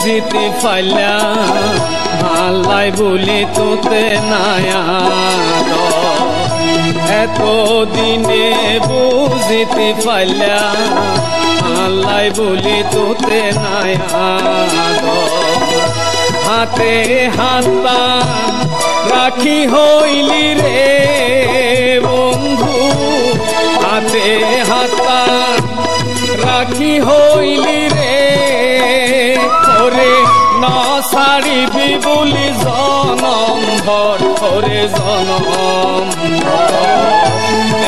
বুঝিতে পাইলা আল্লাহ বলি তোতে নায়া এত দিনে বুঝিতে পাইলা আল্লাহ বলি তোতে নায়া হাতে হাতা রাখি হইলি রে বন্ধু হাতে হাতা রাখি হইলি রে ওরে না ছাড়িবি বলি জনম ভর ওরে জনম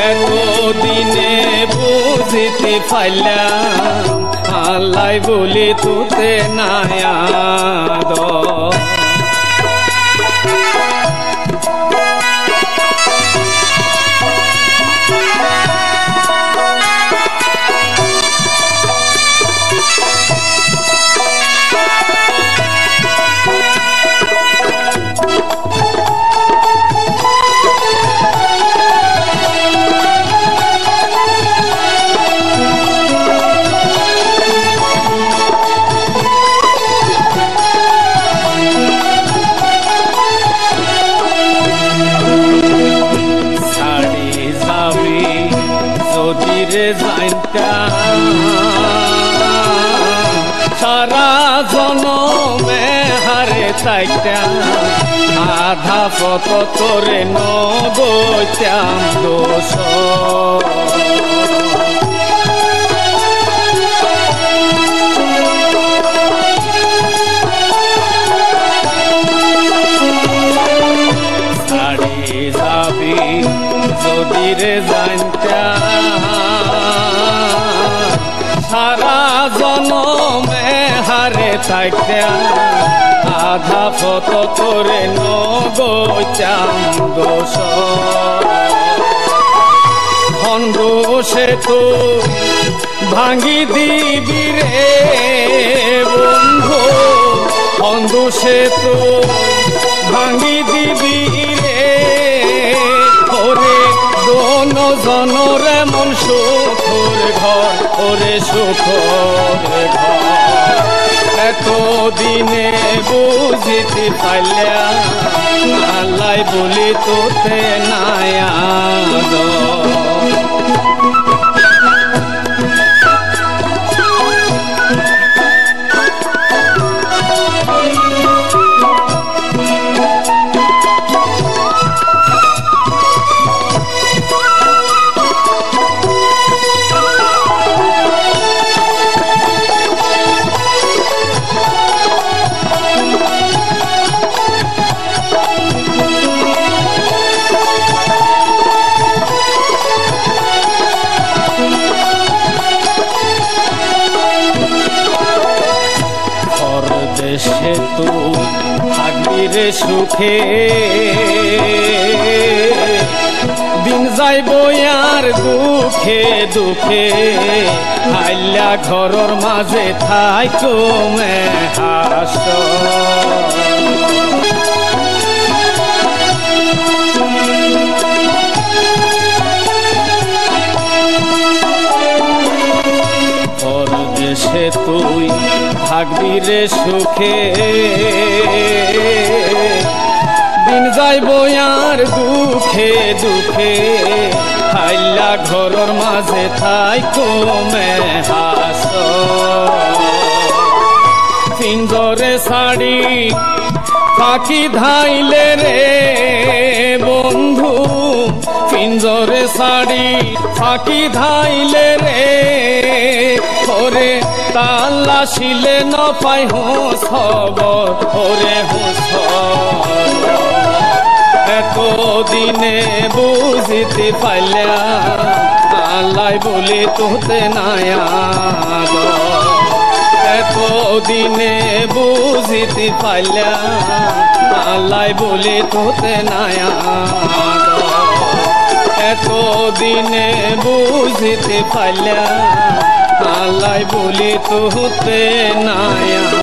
এত দিনে বুঝিতে পাইলা আল্লাহ বলি তোতে নায়া সারা জনমে হারে চাইটা আধা পথ তোরে নবইতাম দোষ ছাড়ি যাবি যদি রে জানতা সারা জনমে হারে থাকতা আধা পথ তোরে নবইতাম দোষ দোষে তো ভাঙ্গি দিবি রে বন্ধু দোষে তো ভাঙ্গি দিবি রে ওরে দোন জনরে মন সুখর ঘর ওরে সুখর ঘর এত দিনে বুঝিতে পাইলা আল্লাহ বলি তোতে নায়া দেশে তো থাকবি রে সুখে দিন যাইব আর দুঃখে দুঃখে আইলা ঘরের মাঝে থাইকো মে হাস দেশে তুই থাকবি রে সুখে দিন যাইব আর দুঃখে দুঃখে আইলা ঘরের মাঝে থাইকো মে হাস পিঞ্জরে শাড়ি পাখি ধাইলে রে বন্ধু পিঞ্জরে শাড়ি পাখি ধাইলে রে ওরে তালাশিলে ন পাই হোস খবর ওরে হোস এত দিনে বুঝিতে পাইলা আল্লাহ বলি তোতে নায়া এত দিনে বুঝিতে পাইলা আল্লাহ বলি তোতে নায়া এত দিনে বুঝিতে পাইলা আল্লাহ বলি তোতে নায়া।